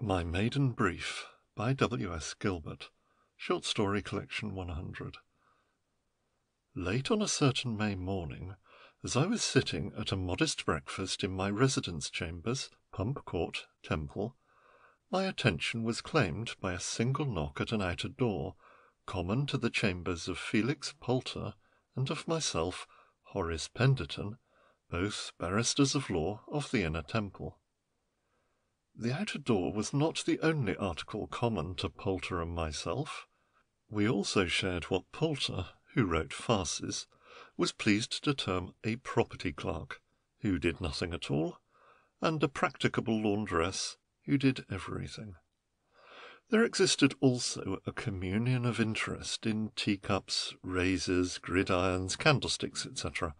My Maiden Brief by W.S. Gilbert, Short Story Collection 100. Late on a certain May morning, as I was sitting at a modest breakfast in my residence chambers, Pump Court, Temple, my attention was claimed by a single knock at an outer door, common to the chambers of Felix Poulter and of myself, Horace Penderton, both barristers of law of the Inner Temple. The outer door was not the only article common to Poulter and myself. We also shared what Poulter, who wrote farces, was pleased to term a property clerk, who did nothing at all, and a practicable laundress, who did everything. There existed also a communion of interest in teacups, razors, gridirons, candlesticks, etc.,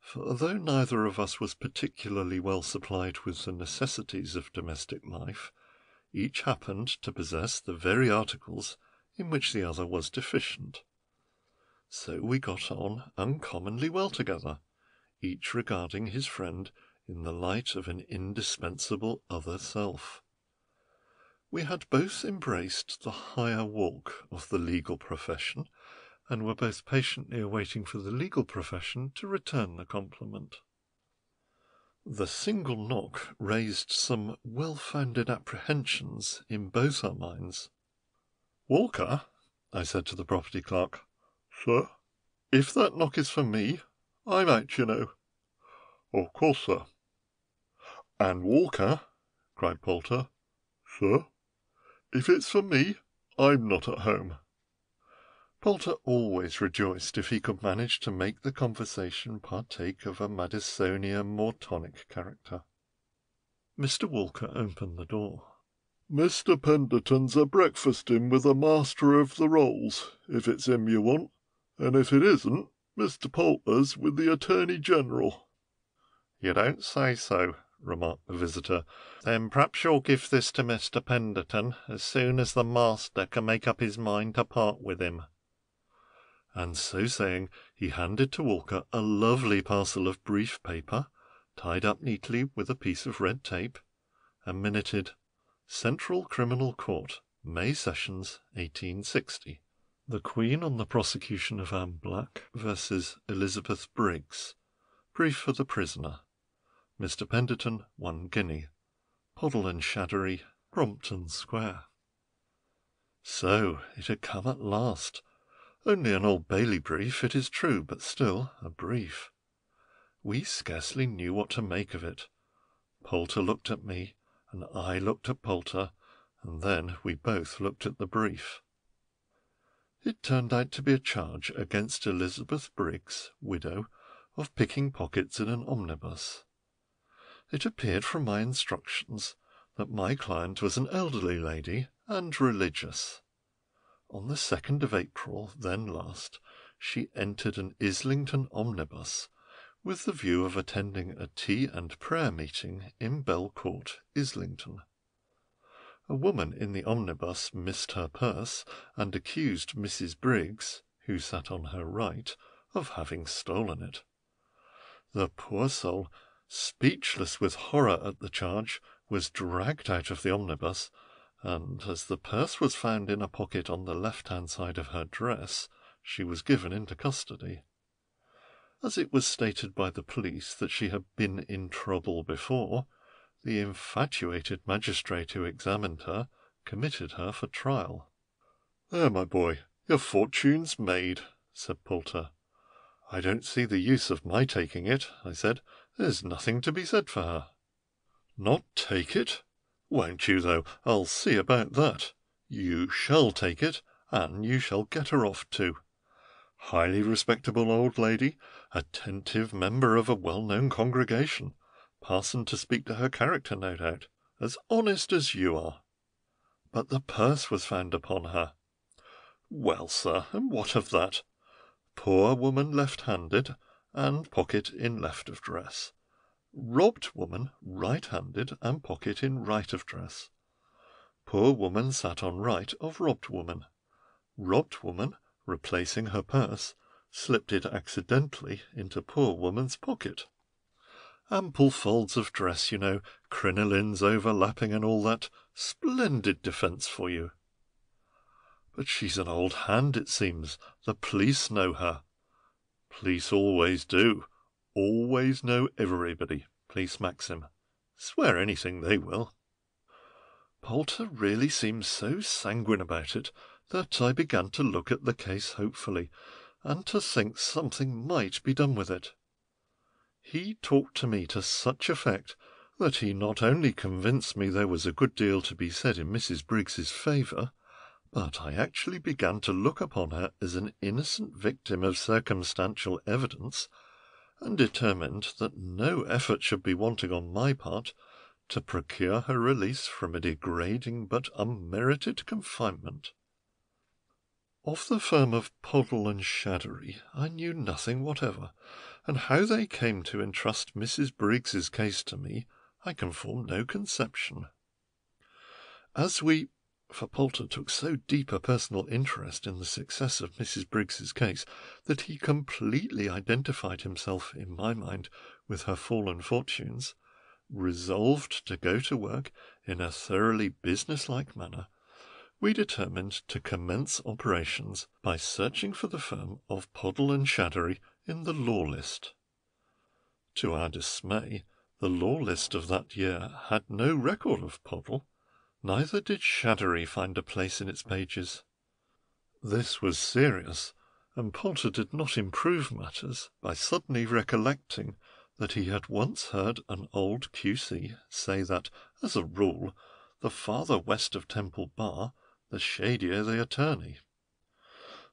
for though neither of us was particularly well supplied with the necessities of domestic life, each happened to possess the very articles in which the other was deficient. So we got on uncommonly well together, each regarding his friend in the light of an indispensable other self. We had both embraced the higher walk of the legal profession, and were both patiently awaiting for the legal profession to return the compliment. The single knock raised some well-founded apprehensions in both our minds. "Walker," I said to the property clerk. "Sir?" "If that knock is for me, I'm out, you know." "Of course, sir." "And Walker," cried Poulter. "Sir?" "If it's for me, I'm not at home." Poulter always rejoiced if he could manage to make the conversation partake of a Madisonian, more tonic character. Mr. Walker opened the door. "Mr. Penderton's a breakfasting with the Master of the Rolls, if it's him you want, and if it isn't, Mr. Poulter's with the Attorney General." "You don't say so," remarked the visitor. "Then perhaps you'll give this to Mr. Penderton as soon as the master can make up his mind to part with him." And so saying, he handed to Walker a lovely parcel of brief paper, tied up neatly with a piece of red tape, and minuted, "Central Criminal Court, May Sessions, 1860. The Queen on the prosecution of Anne Black versus Elizabeth Briggs. Brief for the prisoner. Mr. Penderton, 1 guinea. Poddle and Shaddery, Brompton Square." So it had come at last. Only an Old Bailey brief, it is true, but still a brief. We scarcely knew what to make of it. Poulter looked at me, and I looked at Poulter, and then we both looked at the brief. It turned out to be a charge against Elizabeth Briggs, widow, of picking pockets in an omnibus. It appeared from my instructions that my client was an elderly lady and religious. On the 2nd of April, then last, she entered an Islington omnibus with the view of attending a tea and prayer meeting in Bell Court, Islington. A woman in the omnibus missed her purse and accused Mrs. Briggs, who sat on her right, of having stolen it. The poor soul, speechless with horror at the charge, was dragged out of the omnibus, and as the purse was found in a pocket on the left-hand side of her dress, she was given into custody. As it was stated by the police that she had been in trouble before, the infatuated magistrate who examined her committed her for trial. "There, my boy, your fortune's made," said Poulter. "I don't see the use of my taking it," I said. "There's nothing to be said for her." "Not take it? Won't you, though? I'll see about that. You shall take it, and you shall get her off too. Highly respectable old lady, attentive member of a well-known congregation, parson to speak to her character, no doubt, as honest as you are. But the purse was found upon her." "Well, sir, and what of that?" "Poor woman left-handed, and pocket in left of dress. Robbed woman right-handed, and pocket in right of dress. Poor woman sat on right of robbed woman. Robbed woman, replacing her purse, slipped it accidentally into poor woman's pocket." Ample folds of dress, crinolines overlapping and all that. Splendid defence for you. But she's an old hand, it seems. The police know her. Police always do. Always know everybody. Police maxim. Swear anything they will. Poulter really seemed so sanguine about it that I began to look at the case hopefully, and to think something might be done with it. He talked to me to such effect that he not only convinced me there was a good deal to be said in Mrs. Briggs's favour, but I actually began to look upon her as an innocent victim of circumstantial evidence, and determined that no effort should be wanting on my part to procure her release from a degrading but unmerited confinement. Of the firm of Poddle and Shaddery I knew nothing whatever, and how they came to entrust Mrs. Briggs's case to me I can form no conception. For Poulter took so deep a personal interest in the success of Mrs. Briggs's case that he completely identified himself, in my mind, with her fallen fortunes, resolved to go to work in a thoroughly business-like manner, we determined to commence operations by searching for the firm of Poddle and Shaddery in the law list. To our dismay, the law list of that year had no record of Poddle, neither did Shaddery find a place in its pages. This was serious, and Poulter did not improve matters by suddenly recollecting that he had once heard an old Q.C. say that, as a rule, the farther west of Temple Bar, the shadier the attorney.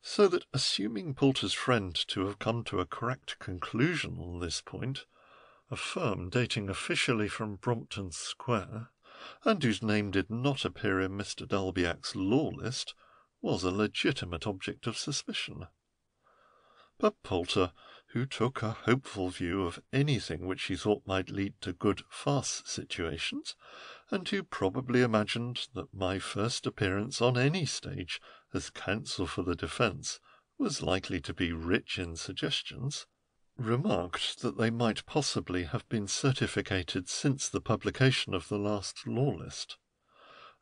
So that, assuming Poulter's friend to have come to a correct conclusion on this point, a firm dating officially from Brompton Square, and whose name did not appear in Mr. Dalbiac's law list, was a legitimate object of suspicion. But Poulter, who took a hopeful view of anything which he thought might lead to good farce situations, and who probably imagined that my first appearance on any stage as counsel for the defence was likely to be rich in suggestions, remarked that they might possibly have been certificated since the publication of the last law list.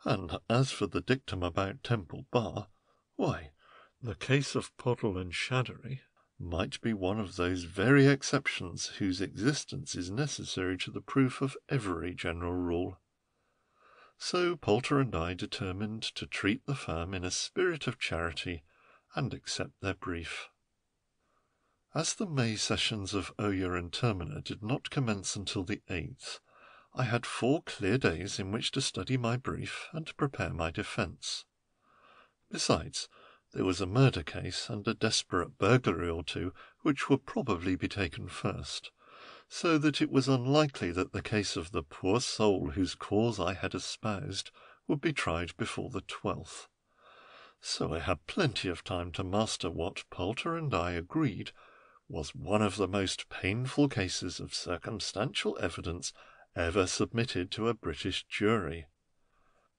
And as for the dictum about Temple Bar, why, the case of Poddle and Shaddery might be one of those very exceptions whose existence is necessary to the proof of every general rule. So Poulter and I determined to treat the firm in a spirit of charity and accept their brief. As the May sessions of Oyer and Terminer did not commence until the 8th, I had 4 clear days in which to study my brief and to prepare my defence. Besides, there was a murder case and a desperate burglary or two which would probably be taken first, so that it was unlikely that the case of the poor soul whose cause I had espoused would be tried before the 12th. So I had plenty of time to master what Poulter and I agreed was one of the most painful cases of circumstantial evidence ever submitted to a British jury.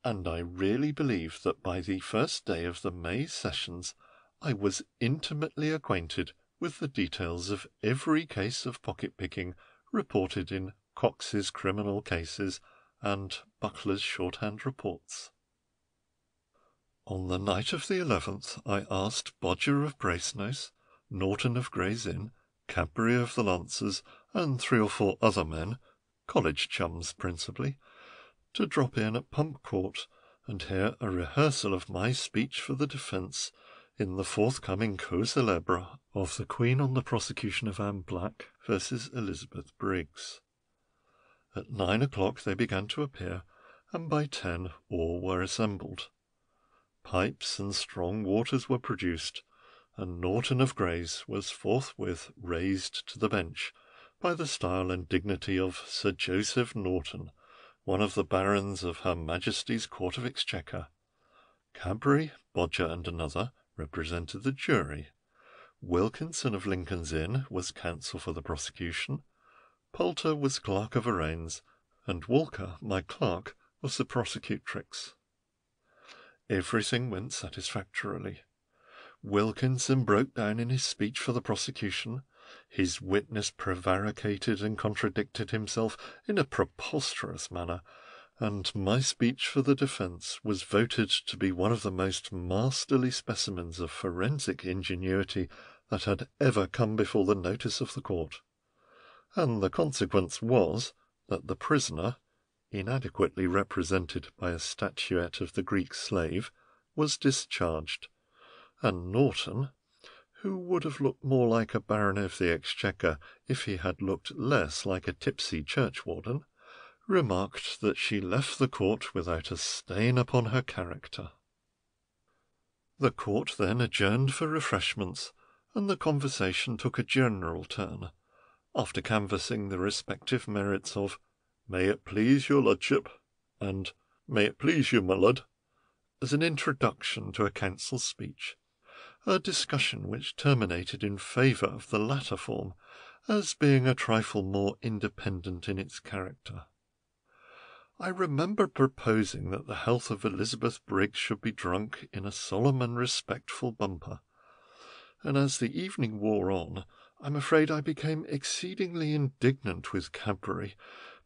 And I really believe that by the first day of the May sessions I was intimately acquainted with the details of every case of pocket-picking reported in Cox's criminal cases and Buckler's shorthand reports. On the night of the 11th I asked Bodger of Brasenose, Norton of Gray's Inn, Cadbury of the Lancers, and 3 or 4 other men, college chums principally, to drop in at Pump Court and hear a rehearsal of my speech for the defence in the forthcoming cause célèbre of the Queen on the prosecution of Anne Black versus Elizabeth Briggs. At 9 o'clock they began to appear, and by 10 all were assembled. Pipes and strong waters were produced, and Norton of Gray's was forthwith raised to the bench by the style and dignity of Sir Joseph Norton, one of the barons of Her Majesty's Court of Exchequer. Cadbury, Bodger, and another represented the jury. Wilkinson of Lincoln's Inn was counsel for the prosecution. Poulter was clerk of arraigns, and Walker, my clerk, was the prosecutrix. Everything went satisfactorily. Wilkinson broke down in his speech for the prosecution, His witness prevaricated and contradicted himself in a preposterous manner, and my speech for the defence was voted to be one of the most masterly specimens of forensic ingenuity that had ever come before the notice of the court. And the consequence was that the prisoner, inadequately represented by a statuette of the Greek slave, was discharged, and Norton, who would have looked more like a Baron of the Exchequer if he had looked less like a tipsy churchwarden, remarked that she left the court without a stain upon her character. The court then adjourned for refreshments, and the conversation took a general turn, after canvassing the respective merits of "May it please your lordship," and "May it please you, my lord," as an introduction to a counsel speech, a discussion which terminated in favour of the latter form, as being a trifle more independent in its character. I remember proposing that the health of Elizabeth Briggs should be drunk in a solemn and respectful bumper, and as the evening wore on, I'm afraid I became exceedingly indignant with Cadbury,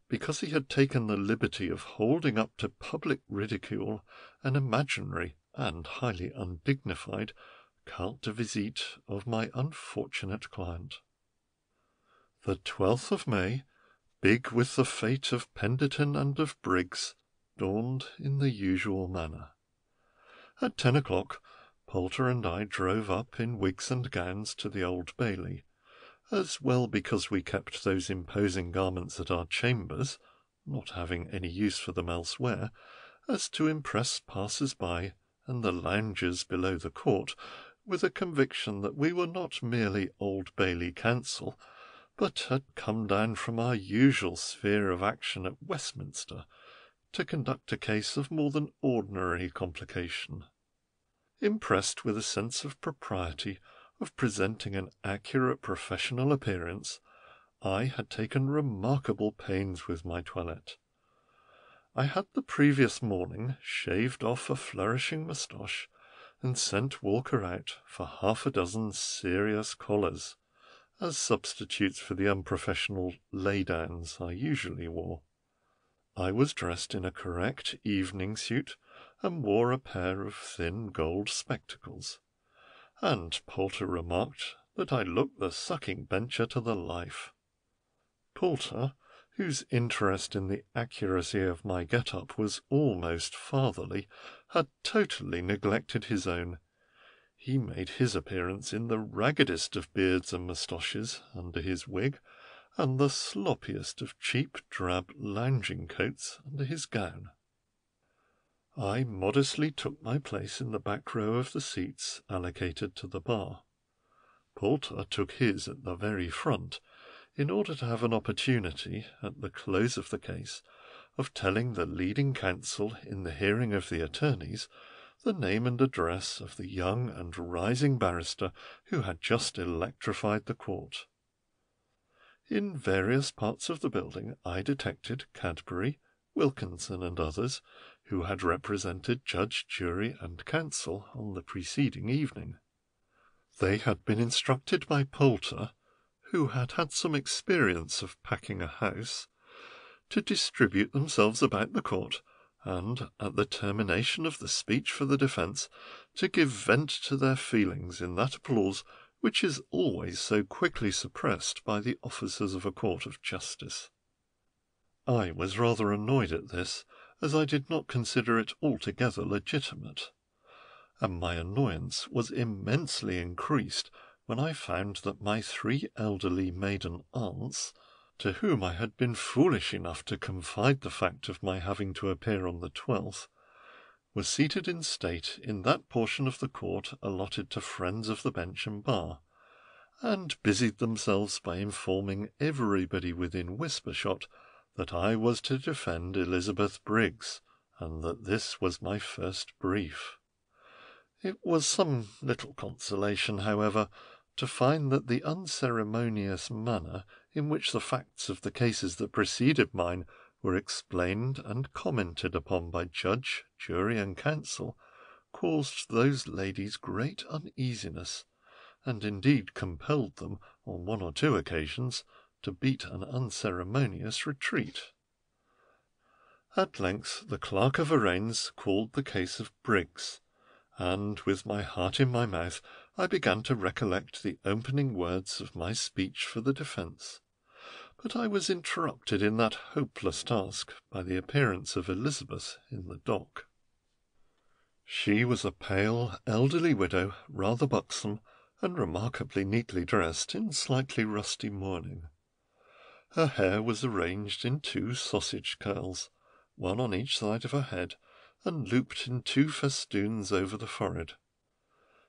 because he had taken the liberty of holding up to public ridicule an imaginary and highly undignified carte de visite of my unfortunate client. The 12th of May, big with the fate of Penderton and of Briggs, dawned in the usual manner. At 10 o'clock, Poulter and I drove up in wigs and gowns to the Old Bailey, as well because we kept those imposing garments at our chambers, not having any use for them elsewhere, as to impress passers-by and the loungers below the court with a conviction that we were not merely Old Bailey counsel, but had come down from our usual sphere of action at Westminster to conduct a case of more than ordinary complication. Impressed with a sense of propriety, of presenting an accurate professional appearance, I had taken remarkable pains with my toilette. I had the previous morning shaved off a flourishing moustache, and sent Walker out for 6 serious collars, as substitutes for the unprofessional lay-downs I usually wore. I was dressed in a correct evening suit, and wore a pair of thin gold spectacles, and Poulter remarked that I looked the sucking bencher to the life. Poulter, whose interest in the accuracy of my get-up was almost fatherly, had totally neglected his own. He made his appearance in the raggedest of beards and moustaches under his wig, and the sloppiest of cheap drab lounging coats under his gown. I modestly took my place in the back row of the seats allocated to the bar. Poulter took his at the very front, in order to have an opportunity, at the close of the case, of telling the leading counsel in the hearing of the attorneys the name and address of the young and rising barrister who had just electrified the court. In various parts of the building I detected Cadbury, Wilkinson, and others, who had represented judge, jury, and counsel on the preceding evening. They had been instructed by Poulter, who had had some experience of packing a house, to distribute themselves about the court, and, at the termination of the speech for the defence, to give vent to their feelings in that applause which is always so quickly suppressed by the officers of a court of justice. I was rather annoyed at this, as I did not consider it altogether legitimate, and my annoyance was immensely increased when I found that my 3 elderly maiden aunts, to whom I had been foolish enough to confide the fact of my having to appear on the 12th, were seated in state in that portion of the court allotted to friends of the bench and bar, and busied themselves by informing everybody within whisper-shot that I was to defend Elizabeth Briggs, and that this was my first brief. It was some little consolation, however, to find that the unceremonious manner in which the facts of the cases that preceded mine were explained and commented upon by judge, jury, and counsel caused those ladies great uneasiness, and indeed compelled them, on one or two occasions, to beat an unceremonious retreat. At length the Clerk of Arraigns called the case of Briggs, and, with my heart in my mouth, I began to recollect the opening words of my speech for the defence. But I was interrupted in that hopeless task by the appearance of Elizabeth in the dock. She was a pale, elderly widow, rather buxom, and remarkably neatly dressed in slightly rusty mourning. Her hair was arranged in 2 sausage curls, one on each side of her head, and looped in 2 festoons over the forehead.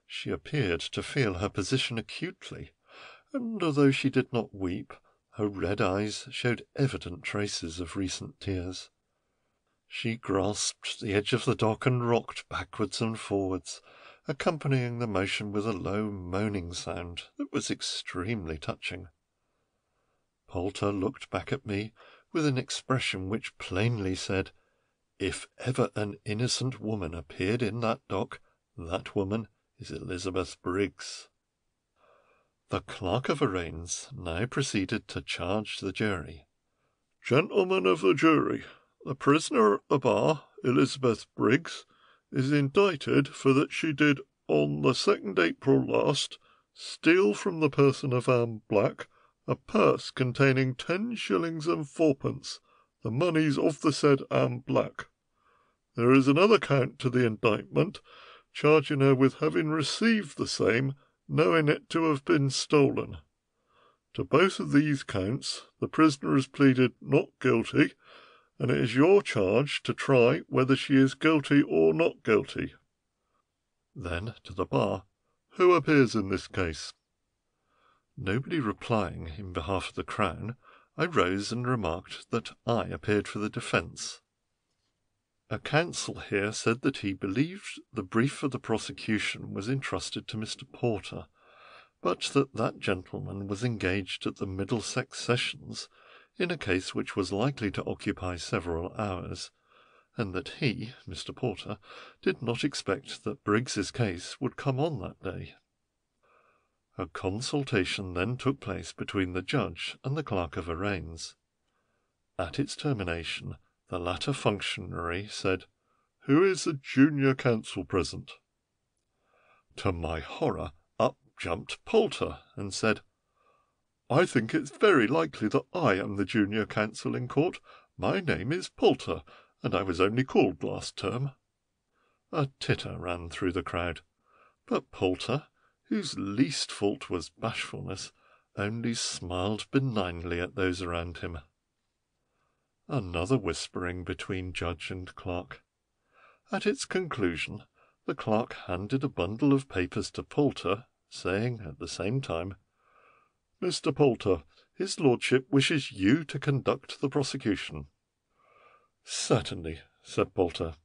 She appeared to feel her position acutely, and although she did not weep, her red eyes showed evident traces of recent tears. She grasped the edge of the dock and rocked backwards and forwards, accompanying the motion with a low moaning sound that was extremely touching. Poulter looked back at me with an expression which plainly said, "If ever an innocent woman appeared in that dock, that woman is Elizabeth Briggs." The Clerk of Arraigns now proceeded to charge the jury. "Gentlemen of the jury, the prisoner at the bar, Elizabeth Briggs, is indicted for that she did, on the 2nd April last, steal from the person of Anne Black a purse containing 10 shillings and 4pence, the moneys of the said Anne Black. There is another count to the indictment, charging her with having received the same, knowing it to have been stolen. To both of these counts the prisoner has pleaded not guilty, and it is your charge to try whether she is guilty or not guilty." Then, to the bar, "Who appears in this case?" Nobody replying in behalf of the Crown, I rose and remarked that I appeared for the defence. A counsel here said that he believed the brief for the prosecution was entrusted to Mr. Porter, but that gentleman was engaged at the Middlesex Sessions in a case which was likely to occupy several hours, and that he, Mr. Porter, did not expect that Briggs's case would come on that day. A consultation then took place between the judge and the Clerk of Arraigns. At its termination, the latter functionary said, "Who is the junior counsel present?" To my horror, up jumped Poulter and said, "I think it's very likely that I am the junior counsel in court. My name is Poulter, and I was only called last term." A titter ran through the crowd, but Poulter, whose least fault was bashfulness, only smiled benignly at those around him. Another whispering between judge and clerk. At its conclusion, the clerk handed a bundle of papers to Poulter, saying at the same time, "Mr. Poulter, his lordship wishes you to conduct the prosecution." "Certainly," said Poulter,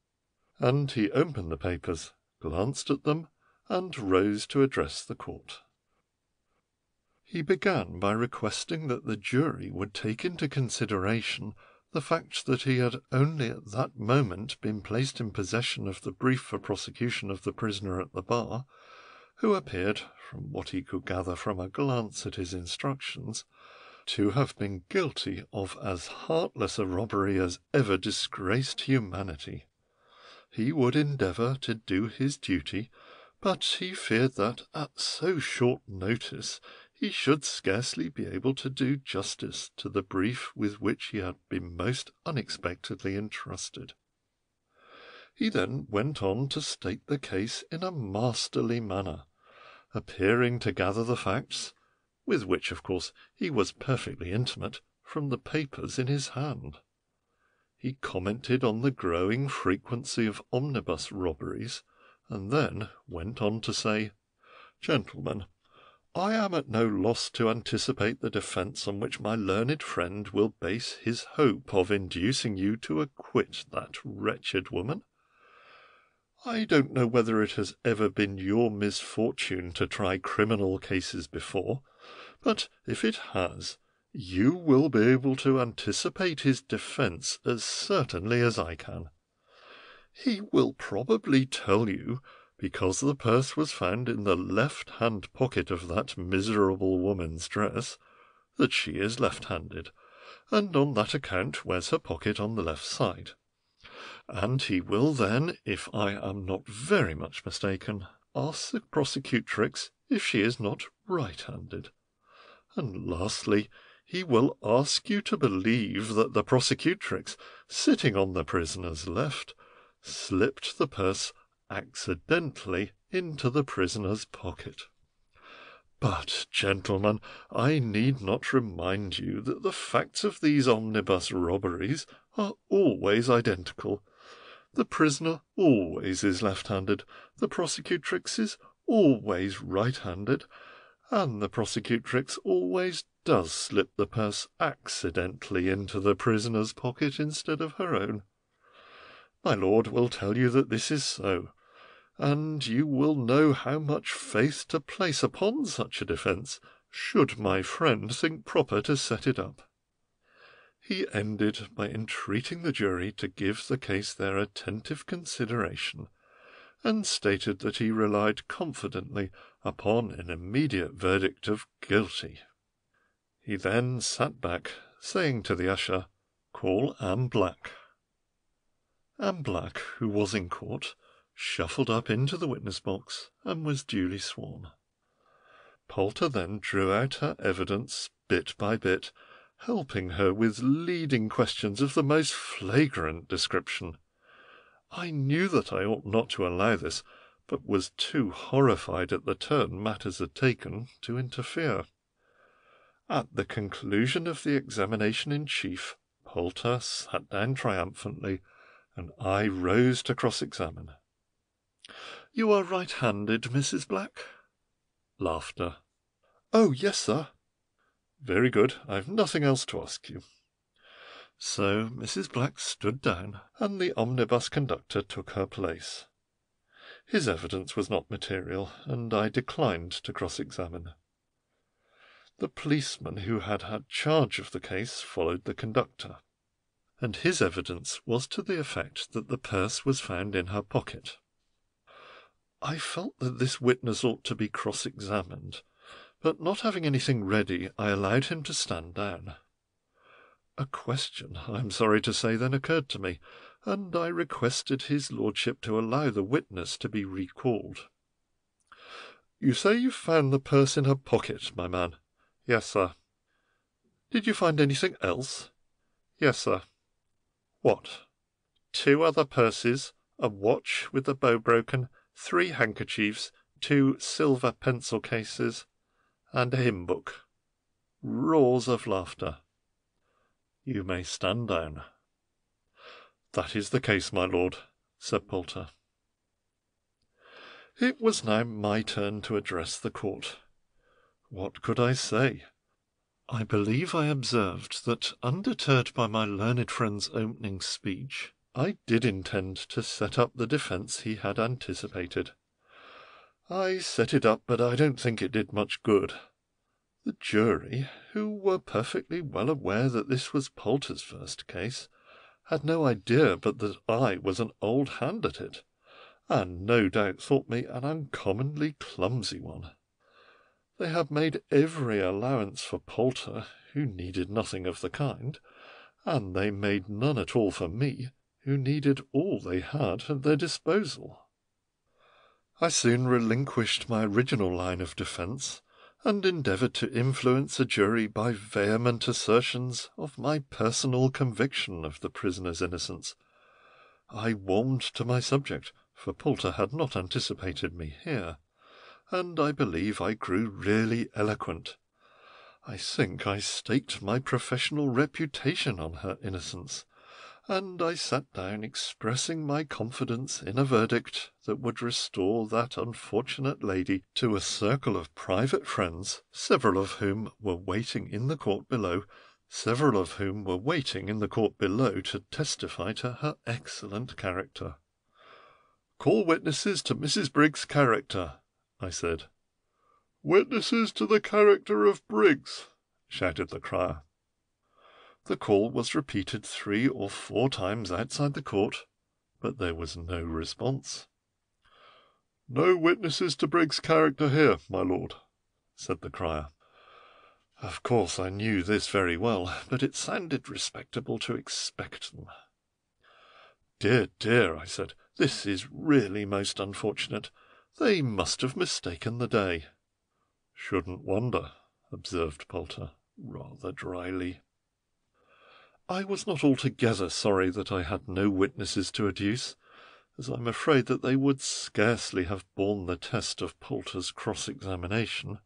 and he opened the papers, glanced at them, and rose to address the court. He began by requesting that the jury would take into consideration the fact that he had only at that moment been placed in possession of the brief for prosecution of the prisoner at the bar, who appeared, from what he could gather from a glance at his instructions, to have been guilty of as heartless a robbery as ever disgraced humanity. He would endeavour to do his duty, but he feared that, at so short notice, he should scarcely be able to do justice to the brief with which he had been most unexpectedly entrusted. He then went on to state the case in a masterly manner, appearing to gather the facts, with which, of course, he was perfectly intimate, from the papers in his hand. He commented on the growing frequency of omnibus robberies, and then went on to say, "Gentlemen, I am at no loss to anticipate the defence on which my learned friend will base his hope of inducing you to acquit that wretched woman. I don't know whether it has ever been your misfortune to try criminal cases before, but if it has, you will be able to anticipate his defence as certainly as I can. He will probably tell you because the purse was found in the left-hand pocket of that miserable woman's dress, that she is left-handed, and on that account wears her pocket on the left side. And he will then, if I am not very much mistaken, ask the prosecutrix if she is not right-handed. And lastly, he will ask you to believe that the prosecutrix, sitting on the prisoner's left, slipped the purse accidentally into the prisoner's pocket. But, gentlemen, I need not remind you that the facts of these omnibus robberies are always identical. The prisoner always is left-handed, the prosecutrix is always right-handed, and the prosecutrix always does slip the purse accidentally into the prisoner's pocket instead of her own. My lord will tell you that this is so, and you will know how much faith to place upon such a defence, should my friend think proper to set it up. He ended by entreating the jury to give the case their attentive consideration, and stated that he relied confidently upon an immediate verdict of guilty. He then sat back, saying to the usher, "Call Anne Black." Anne Black, who was in court, shuffled up into the witness box and was duly sworn. Poulter then drew out her evidence bit by bit, helping her with leading questions of the most flagrant description. I knew that I ought not to allow this, but was too horrified at the turn matters had taken to interfere. At the conclusion of the examination in chief, Poulter sat down triumphantly, and I rose to cross-examine. "You are right-handed, Mrs. Black?" Laughter. "Oh, yes, sir." "Very good. I've nothing else to ask you." So Mrs. Black stood down, and the omnibus conductor took her place. His evidence was not material, and I declined to cross-examine. The policeman who had had charge of the case followed the conductor, and his evidence was to the effect that the purse was found in her pocket. I felt that this witness ought to be cross-examined, but not having anything ready, I allowed him to stand down. A question, I am sorry to say, then occurred to me, and I requested his lordship to allow the witness to be recalled. "You say you found the purse in her pocket, my man?" "Yes, sir." "Did you find anything else?" "Yes, sir." "What?" "2 other purses, a watch with the bow broken, 3 handkerchiefs, 2 silver pencil cases, and a hymn book." Roars of laughter. "You may stand down." "That is the case, my lord," said Poulter. It was now my turn to address the court. What could I say? I believe I observed that, undeterred by my learned friend's opening speech, I did intend to set up the defence he had anticipated. I set it up, but I don't think it did much good. The jury, who were perfectly well aware that this was Poulter's first case, had no idea but that I was an old hand at it, and no doubt thought me an uncommonly clumsy one. They had made every allowance for Poulter, who needed nothing of the kind, and they made none at all for me, who needed all they had at their disposal. I soon relinquished my original line of defence, and endeavoured to influence a jury by vehement assertions of my personal conviction of the prisoner's innocence. I warmed to my subject, for Poulter had not anticipated me here, and I believe I grew really eloquent. I think I staked my professional reputation on her innocence, and I sat down expressing my confidence in a verdict that would restore that unfortunate lady to a circle of private friends, several of whom were waiting in the court below to testify to her excellent character. "Call witnesses to Mrs. Briggs' character," I said. "Witnesses to the character of Briggs," shouted the crier. The call was repeated 3 or 4 times outside the court, but there was no response. "No witnesses to Briggs's character here, my lord," said the crier. Of course I knew this very well, but it sounded respectable to expect them. "Dear, dear," I said, "this is really most unfortunate. They must have mistaken the day." "Shouldn't wonder," observed Poulter, rather dryly. I was not altogether sorry that I had no witnesses to adduce, as I'm afraid that they would scarcely have borne the test of Poulter's cross-examination.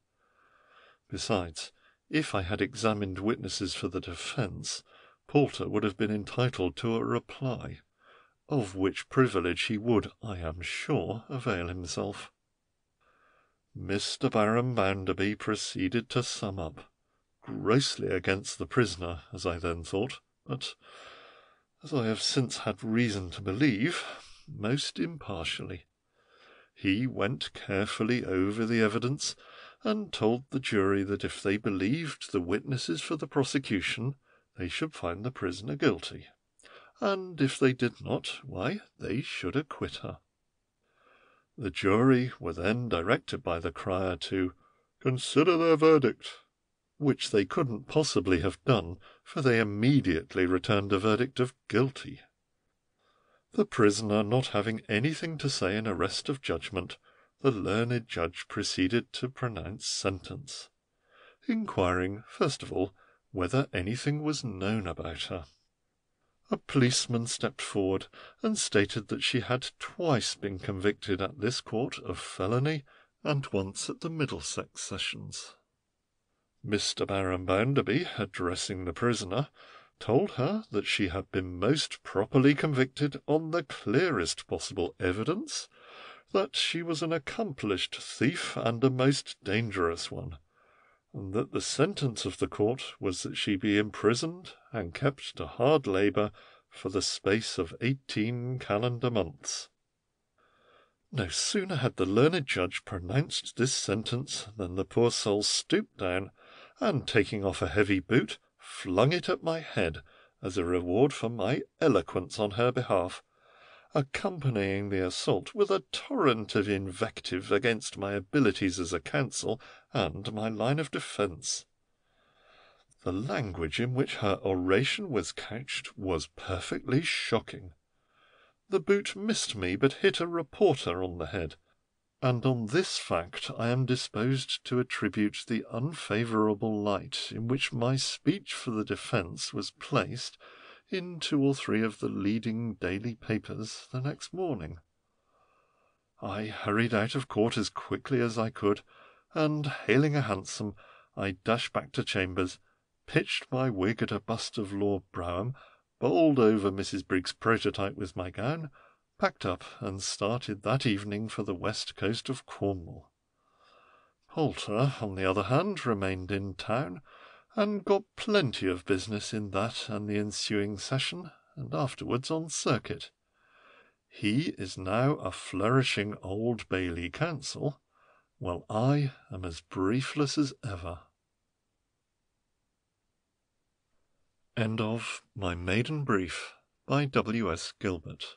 Besides, if I had examined witnesses for the defence, Poulter would have been entitled to a reply, of which privilege he would, I am sure, avail himself. Mr. Baron Bounderby proceeded to sum up, grossly against the prisoner, as I then thought, but, as I have since had reason to believe, most impartially. He went carefully over the evidence, and told the jury that if they believed the witnesses for the prosecution, they should find the prisoner guilty, and if they did not, why, they should acquit her. The jury were then directed by the crier to consider their verdict, which they couldn't possibly have done, for they immediately returned a verdict of guilty. The prisoner not having anything to say in arrest of judgment, the learned judge proceeded to pronounce sentence, inquiring, first of all, whether anything was known about her. A policeman stepped forward and stated that she had twice been convicted at this court of felony, and once at the Middlesex sessions. Mr. Baron Bounderby, addressing the prisoner, told her that she had been most properly convicted on the clearest possible evidence, that she was an accomplished thief and a most dangerous one, and that the sentence of the court was that she be imprisoned and kept to hard labour for the space of 18 calendar months. No sooner had the learned judge pronounced this sentence than the poor soul stooped down, and taking off a heavy boot, flung it at my head as a reward for my eloquence on her behalf, accompanying the assault with a torrent of invective against my abilities as a counsel and my line of defence. The language in which her oration was couched was perfectly shocking. The boot missed me, but hit a reporter on the head, and on this fact I am disposed to attribute the unfavourable light in which my speech for the defence was placed in 2 or 3 of the leading daily papers the next morning. I hurried out of court as quickly as I could, and, hailing a hansom, I dashed back to chambers, pitched my wig at a bust of Lord Brougham, bowled over Mrs. Briggs's prototype with my gown, packed up, and started that evening for the west coast of Cornwall. Poulter, on the other hand, remained in town, and got plenty of business in that and the ensuing session, and afterwards on circuit. He is now a flourishing Old Bailey counsel, while I am as briefless as ever. End of My Maiden Brief by W. S. Gilbert.